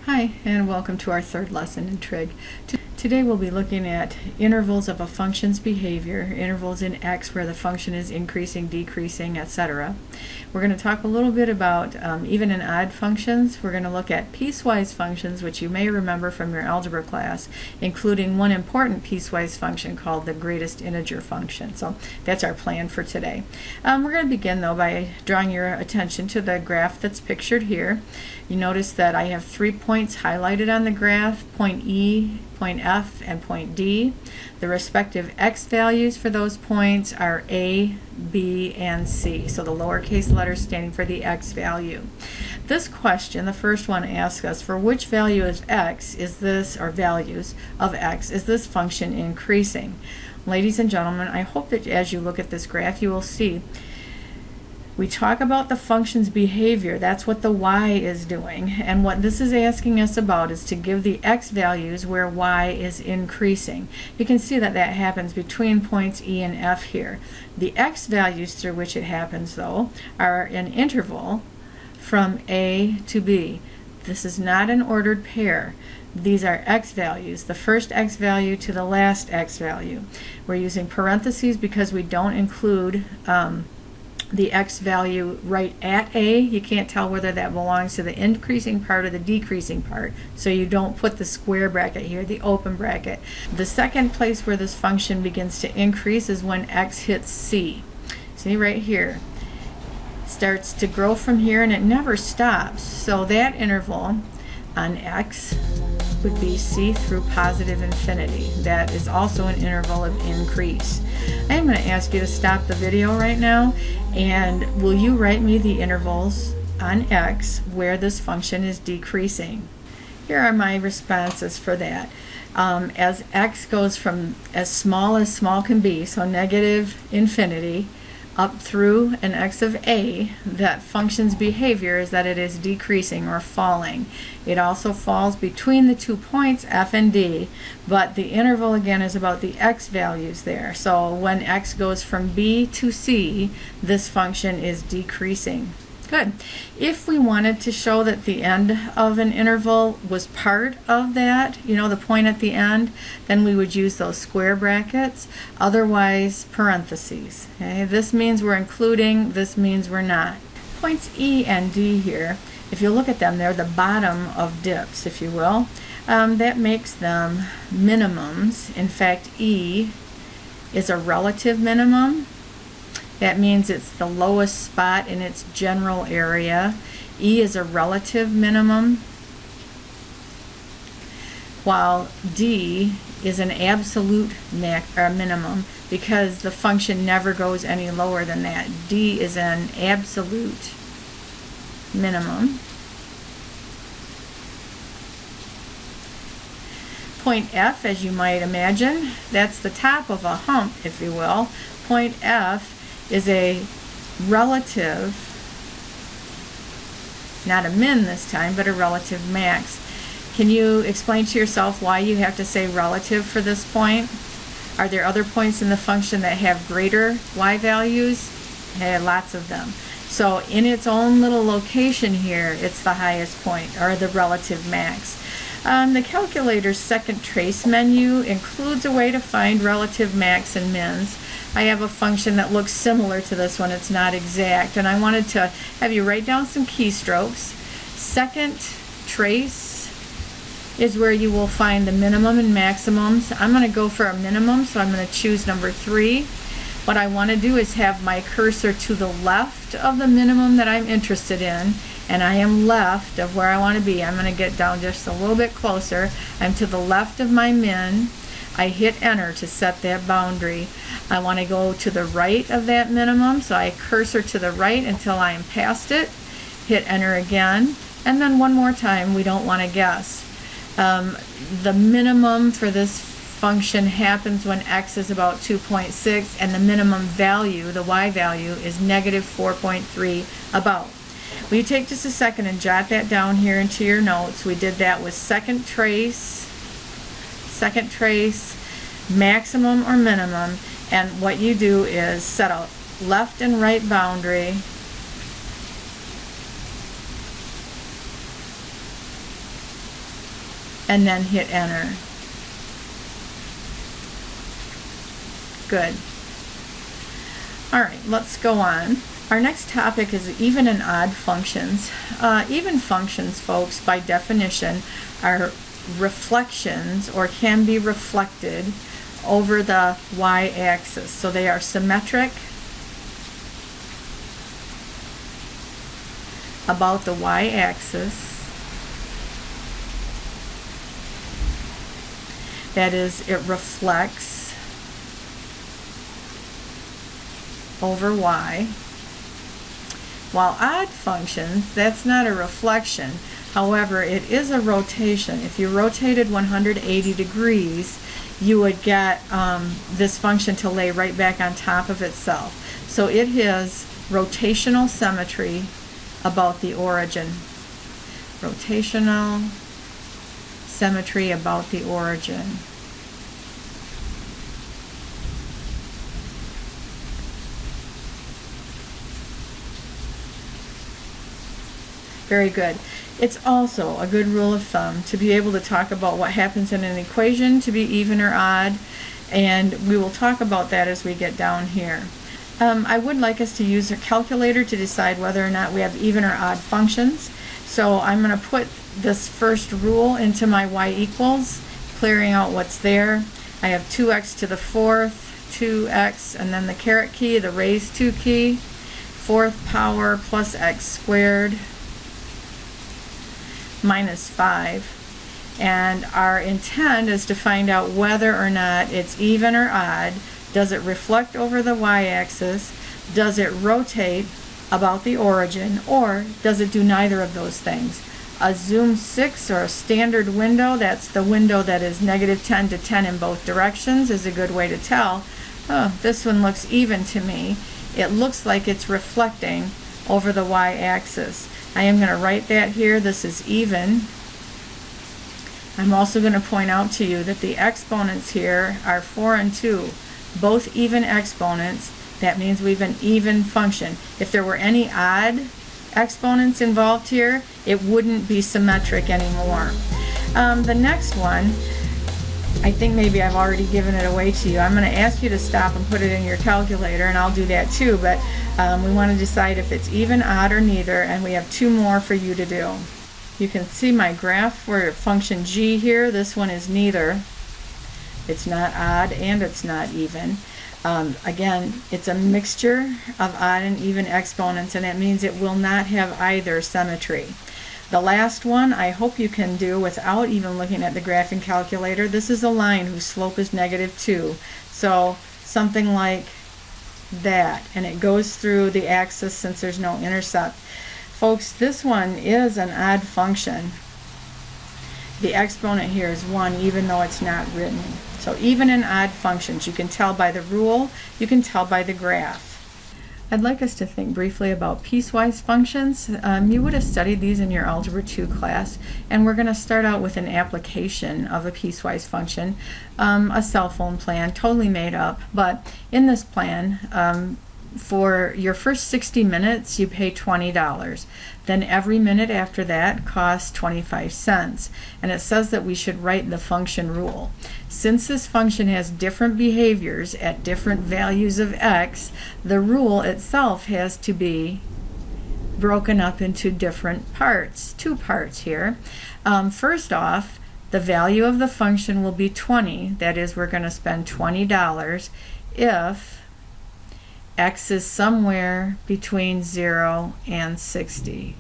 Hi, and welcome to our third lesson in trig. Today we'll be looking at intervals of a function's behavior, intervals in x where the function is increasing, decreasing, etc. We're going to talk a little bit about even and odd functions. We're going to look at piecewise functions, which you may remember from your algebra class, including one important piecewise function called the greatest integer function. So that's our plan for today. We're going to begin though by drawing your attention to the graph that's pictured here. You notice that I have 3 points highlighted on the graph, point E, point F, and point D. The respective x values for those points are A, B, and C. So the lowercase letters standing for the x value. This question, the first one, asks us for which value of x is this, or values of x, is this function increasing? Ladies and gentlemen, I hope that as you look at this graph you will see we talk about the function's behavior. That's what the y is doing. And what this is asking us about is to give the x values where y is increasing. You can see that that happens between points E and F here. The x values through which it happens, though, are an interval from A to B. This is not an ordered pair. These are x values, the first x value to the last x value. We're using parentheses because we don't include the x value right at A. You can't tell whether that belongs to the increasing part or the decreasing part, so you don't put the square bracket here, the open bracket. The second place where this function begins to increase is when x hits C. See right here, it starts to grow from here and it never stops. So that interval on x would be C through positive infinity. That is also an interval of increase. I am going to ask you to stop the video right now, and will you write me the intervals on x where this function is decreasing? Here are my responses for that. As x goes from as small can be, so negative infinity, up through an x of A, that function's behavior is that it is decreasing or falling. It also falls between the 2 points F and D, but the interval again is about the x values there. So when x goes from B to C, this function is decreasing. Good. If we wanted to show that the end of an interval was part of that, you know, the point at the end, then we would use those square brackets, otherwise parentheses. Okay? This means we're including, this means we're not. Points E and D here, if you look at them, they're the bottom of dips, if you will. That makes them minimums. In fact, E is a relative minimum. That means it's the lowest spot in its general area. E is a relative minimum, while D is an absolute minimum because the function never goes any lower than that. D is an absolute minimum. Point F, as you might imagine, that's the top of a hump, if you will. Point F is a relative, not a min this time, but a relative max. Can you explain to yourself why you have to say relative for this point? Are there other points in the function that have greater y values? Lots of them. So in its own little location here, it's the highest point, or the relative max. The calculator's second trace menu includes a way to find relative max and mins. I have a function that looks similar to this one. It's not exact, and I wanted to have you write down some keystrokes. Second trace is where you will find the minimum and maximums. I'm going to go for a minimum, so I'm going to choose number 3. What I want to do is have my cursor to the left of the minimum that I'm interested in, and I am left of where I want to be. I'm going to get down just a little bit closer. I'm to the left of my min. I hit enter to set that boundary. I want to go to the right of that minimum, so I cursor to the right until I am past it, hit enter again, and then one more time. We don't want to guess. The minimum for this function happens when x is about 2.6 and the minimum value, the y value, is negative 4.3 about. Will you take just a second and jot that down here into your notes? We did that with second trace, maximum or minimum, and what you do is set a left and right boundary and then hit enter. Good. All right, let's go on. Our next topic is even and odd functions. Even functions, folks, by definition, are reflections or can be reflected over the y-axis. So they are symmetric about the y-axis. That is, it reflects over y. While odd functions, that's not a reflection. However, it is a rotation. If you rotated 180 degrees, you would get this function to lay right back on top of itself. So it has rotational symmetry about the origin. Rotational symmetry about the origin. Very good. It's also a good rule of thumb to be able to talk about what happens in an equation to be even or odd, and we will talk about that as we get down here. I would like us to use a calculator to decide whether or not we have even or odd functions. So I'm going to put this first rule into my y equals, clearing out what's there. I have 2x to the fourth, 2x, and then the caret key, the raised 2 key, fourth power plus x squared minus 5. And our intent is to find out whether or not it's even or odd. Does it reflect over the y-axis? Does it rotate about the origin? Or does it do neither of those things? A zoom 6 or a standard window, that's the window that is -10 to 10 in both directions, is a good way to tell. Oh, this one looks even to me. It looks like it's reflecting over the y-axis. I am going to write that here. This is even. I'm also going to point out to you that the exponents here are 4 and 2, both even exponents. That means we have an even function. If there were any odd exponents involved here, it wouldn't be symmetric anymore. The next one, I think maybe I've already given it away to you. I'm going to ask you to stop and put it in your calculator, and I'll do that too, but we want to decide if it's even, odd, or neither, and we have 2 more for you to do. You can see my graph for function g here. This one is neither. It's not odd and it's not even. Again, it's a mixture of odd and even exponents, and that means it will not have either symmetry. The last one I hope you can do without even looking at the graphing calculator. This is a line whose slope is -2. So something like that, and it goes through the axis since there's no intercept. Folks, this one is an odd function. The exponent here is 1 even though it's not written. So even and odd functions, you can tell by the rule, you can tell by the graph. I'd like us to think briefly about piecewise functions. You would have studied these in your Algebra 2 class, and we're going to start out with an application of a piecewise function, a cell phone plan, totally made up. But in this plan, for your first 60 minutes, you pay $20. Then every minute after that costs 25 cents. And it says that we should write the function rule. Since this function has different behaviors at different values of x, the rule itself has to be broken up into different parts, 2 parts here. First off, the value of the function will be 20. That is, we're going to spend $20 if x is somewhere between 0 and 60.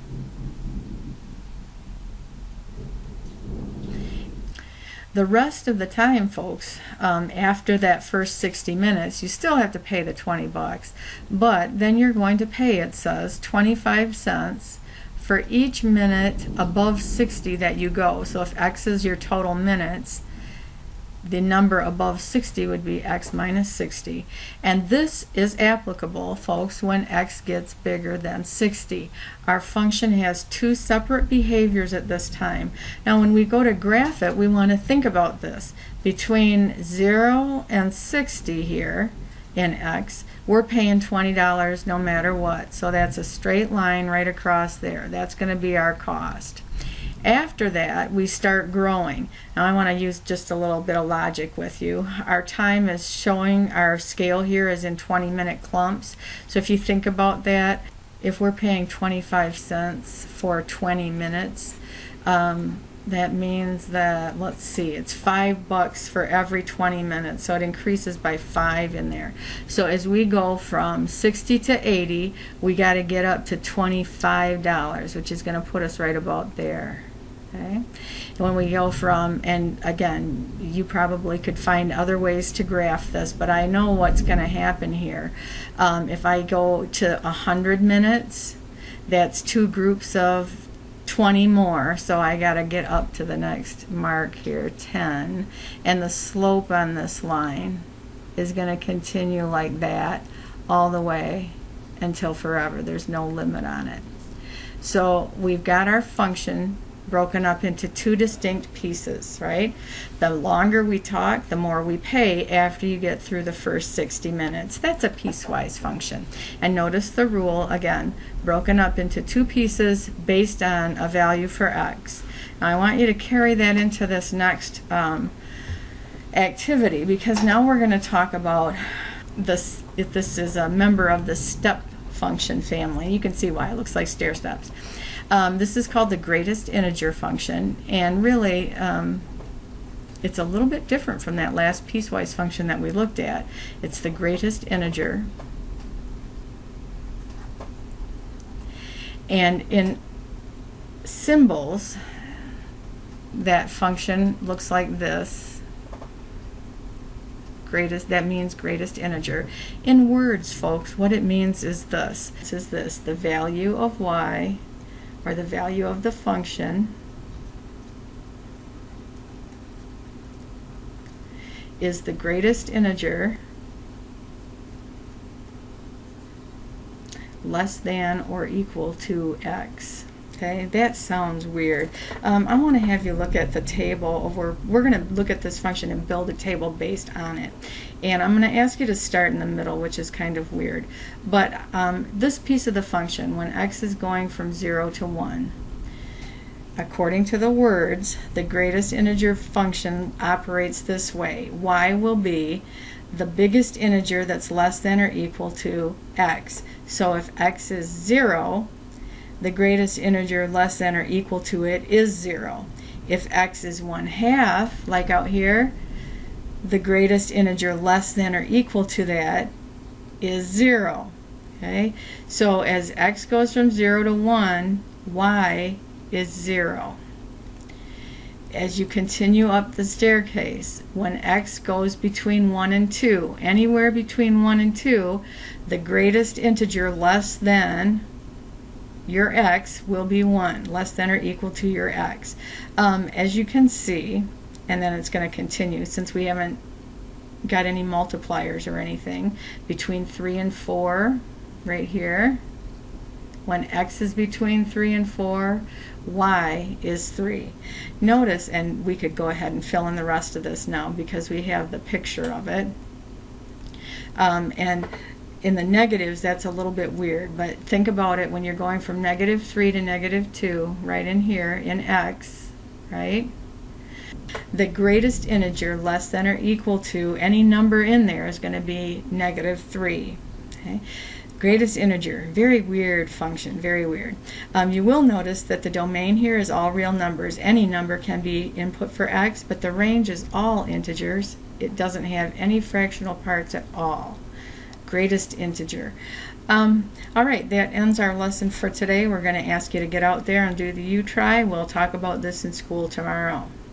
The rest of the time, folks, after that first 60 minutes, you still have to pay the 20 bucks, but then you're going to pay, it says, 25 cents for each minute above 60 that you go. So if x is your total minutes, the number above 60 would be x minus 60. And this is applicable, folks, when x gets bigger than 60. Our function has 2 separate behaviors at this time. Now when we go to graph it, we want to think about this. Between 0 and 60 here in x, we're paying $20 no matter what. So that's a straight line right across there. That's going to be our cost. After that, we start growing. Now I want to use just a little bit of logic with you. Our time is showing, our scale here is in 20-minute clumps. So if you think about that, if we're paying 25 cents for 20 minutes, that means that, let's see, it's $5 for every 20 minutes. So it increases by 5 in there. So as we go from 60 to 80, we got to get up to $25, which is going to put us right about there. Okay. And when we go from, and again, you probably could find other ways to graph this, but I know what's going to happen here. If I go to 100 minutes, that's 2 groups of 20 more, so I got to get up to the next mark here, 10, and the slope on this line is going to continue like that all the way until forever. There's no limit on it. So we've got our function broken up into 2 distinct pieces, right? The longer we talk, the more we pay after you get through the first 60 minutes. That's a piecewise function. And notice the rule, again, broken up into 2 pieces based on a value for x. Now I want you to carry that into this next activity, because now we're going to talk about this, if this is a member of the step function family. You can see why it looks like stair steps. This is called the greatest integer function, and really it's a little bit different from that last piecewise function that we looked at. It's the greatest integer, and in symbols that function looks like this. Greatest, that means greatest integer. In words, folks, what it means is this. This is this, the value of y, or the value of the function, is the greatest integer less than or equal to x. Okay, that sounds weird. I want to have you look at the table of where we're going to look at this function and build a table based on it. And I'm going to ask you to start in the middle, which is kind of weird. But this piece of the function, when x is going from 0 to 1, according to the words, the greatest integer function operates this way. Y will be the biggest integer that's less than or equal to x. So if x is 0, the greatest integer less than or equal to it is 0. If x is 1/2, like out here, the greatest integer less than or equal to that is 0. Okay? So as x goes from 0 to 1, y is 0. As you continue up the staircase, when x goes between 1 and 2, anywhere between 1 and 2, the greatest integer less than your x will be 1, less than or equal to your x. As you can see, and then it's going to continue since we haven't got any multipliers or anything, between 3 and 4, right here, when x is between 3 and 4, y is 3. Notice, and we could go ahead and fill in the rest of this now because we have the picture of it. And in the negatives, that's a little bit weird, but think about it when you're going from -3 to -2, right in here, in x, right? The greatest integer less than or equal to any number in there is going to be -3. Okay? Greatest integer, very weird function, very weird. You will notice that the domain here is all real numbers. Any number can be input for x, but the range is all integers. It doesn't have any fractional parts at all. Greatest integer. All right, that ends our lesson for today. We're going to ask you to get out there and do the U-Try. We'll talk about this in school tomorrow.